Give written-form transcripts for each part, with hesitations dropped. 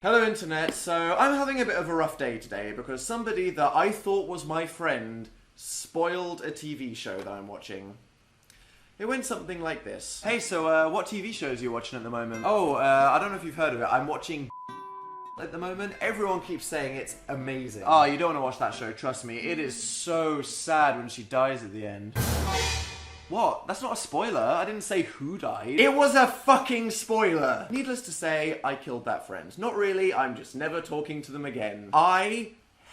Hello internet, so I'm having a bit of a rough day today because somebody that I thought was my friend spoiled a TV show that I'm watching. It went something like this. Hey, so what TV shows are you watching at the moment? Oh, I don't know if you've heard of it. I'm watching at the moment. Everyone keeps saying it's amazing. Oh, you don't want to watch that show, trust me. It is so sad when she dies at the end. What? That's not a spoiler. I didn't say who died. It was a fucking spoiler! Needless to say, I killed that friend. Not really, I'm just never talking to them again. I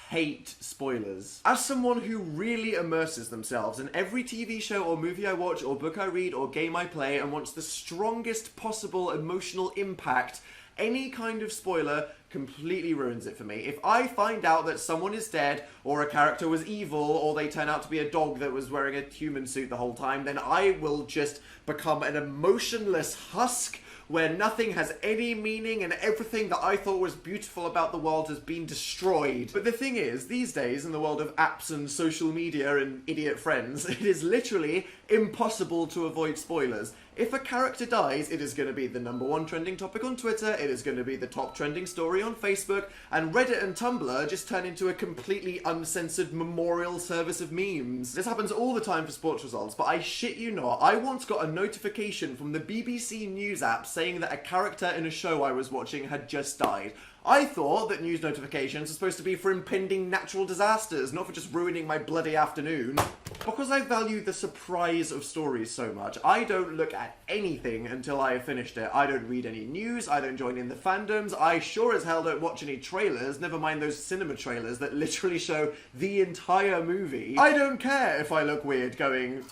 hate spoilers. As someone who really immerses themselves in every TV show or movie I watch or book I read or game I play and wants the strongest possible emotional impact, any kind of spoiler completely ruins it for me. If I find out that someone is dead, or a character was evil, or they turn out to be a dog that was wearing a human suit the whole time, then I will just become an emotionless husk where nothing has any meaning and everything that I thought was beautiful about the world has been destroyed. But the thing is, these days, in the world of apps and social media and idiot friends, it is literally impossible to avoid spoilers. If a character dies, it is going to be the #1 trending topic on Twitter, it is going to be the top trending story on Facebook, and Reddit and Tumblr just turn into a completely uncensored memorial service of memes. This happens all the time for sports results, but I shit you not, I once got a notification from the BBC News app saying that a character in a show I was watching had just died. I thought that news notifications were supposed to be for impending natural disasters, not for just ruining my bloody afternoon. Because I value the surprise of stories so much, I don't look at anything until I have finished it. I don't read any news, I don't join in the fandoms, I sure as hell don't watch any trailers, never mind those cinema trailers that literally show the entire movie. I don't care if I look weird going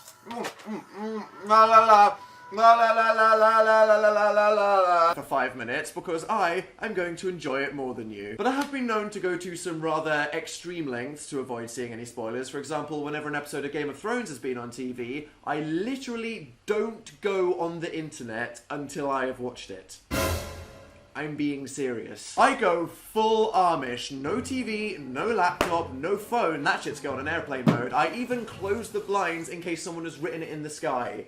la la la. La la la la la la la la la la la for 5 minutes because I am going to enjoy it more than you. But I have been known to go to some rather extreme lengths to avoid seeing any spoilers. For example, whenever an episode of Game of Thrones has been on TV, I literally don't go on the internet until I have watched it. I'm being serious. I go full Amish. No TV, no laptop, no phone. That shit's going on airplane mode. I even close the blinds in case someone has written it in the sky.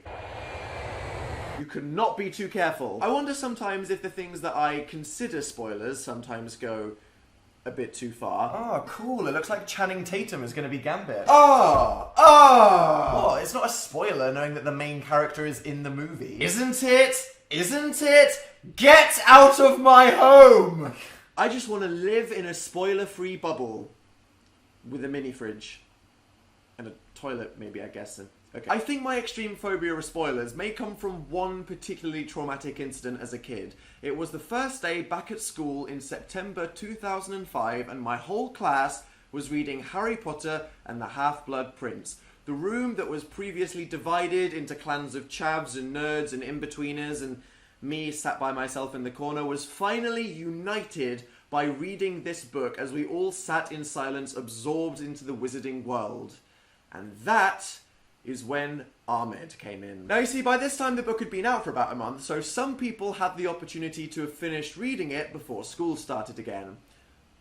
You cannot be too careful. I wonder sometimes if the things that I consider spoilers sometimes go a bit too far. Oh, cool. It looks like Channing Tatum is going to be Gambit. What? It's not a spoiler knowing that the main character is in the movie. Isn't it? Isn't it? Get out of my home! I just want to live in a spoiler-free bubble with a mini fridge. And a toilet, maybe, I guess. Okay. I think my extreme phobia of spoilers may come from one particularly traumatic incident as a kid. It was the first day back at school in September 2005 and my whole class was reading Harry Potter and the Half-Blood Prince. The room that was previously divided into clans of chavs and nerds and in-betweeners and me sat by myself in the corner was finally united by reading this book as we all sat in silence absorbed into the wizarding world. And that is when Ahmed came in. Now you see, by this time the book had been out for about a month, so some people had the opportunity to have finished reading it before school started again.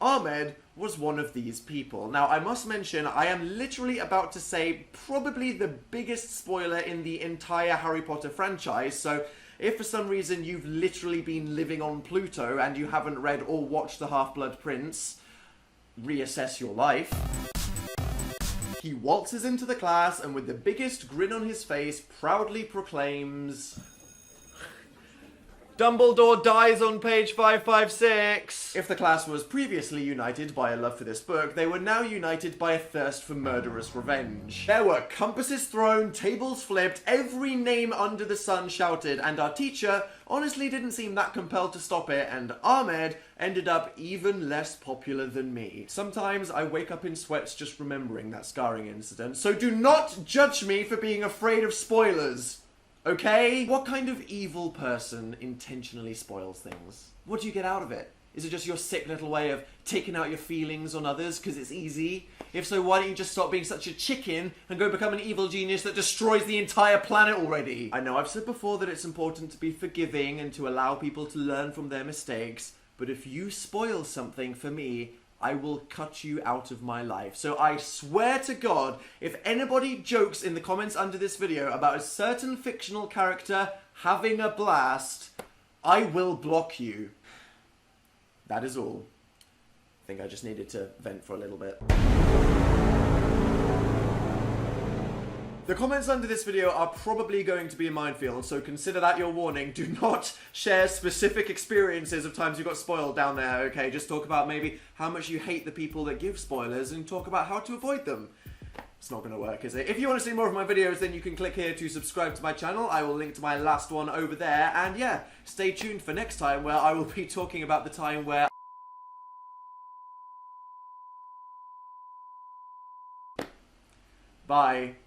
Ahmed was one of these people. Now I must mention, I am literally about to say probably the biggest spoiler in the entire Harry Potter franchise, so if for some reason you've literally been living on Pluto and you haven't read or watched The Half-Blood Prince, reassess your life. He waltzes into the class and with the biggest grin on his face proudly proclaims, Dumbledore dies on page 556. If the class was previously united by a love for this book, they were now united by a thirst for murderous revenge. There were compasses thrown, tables flipped, every name under the sun shouted, and our teacher honestly didn't seem that compelled to stop it, and Ahmed ended up even less popular than me. Sometimes I wake up in sweats just remembering that scarring incident, so do not judge me for being afraid of spoilers. Okay? What kind of evil person intentionally spoils things? What do you get out of it? Is it just your sick little way of taking out your feelings on others because it's easy? If so, why don't you just stop being such a chicken and go become an evil genius that destroys the entire planet already? I know I've said before that it's important to be forgiving and to allow people to learn from their mistakes, but if you spoil something for me, I will cut you out of my life. So I swear to God, if anybody jokes in the comments under this video about a certain fictional character having a blast, I will block you. that is all. I think I just needed to vent for a little bit. The comments under this video are probably going to be a minefield, so consider that your warning. Do not share specific experiences of times you got spoiled down there, okay? Just talk about maybe how much you hate the people that give spoilers and talk about how to avoid them. It's not going to work, is it? If you want to see more of my videos, then you can click here to subscribe to my channel. I will link to my last one over there. And yeah, stay tuned for next time where I will be talking about the time where... Bye.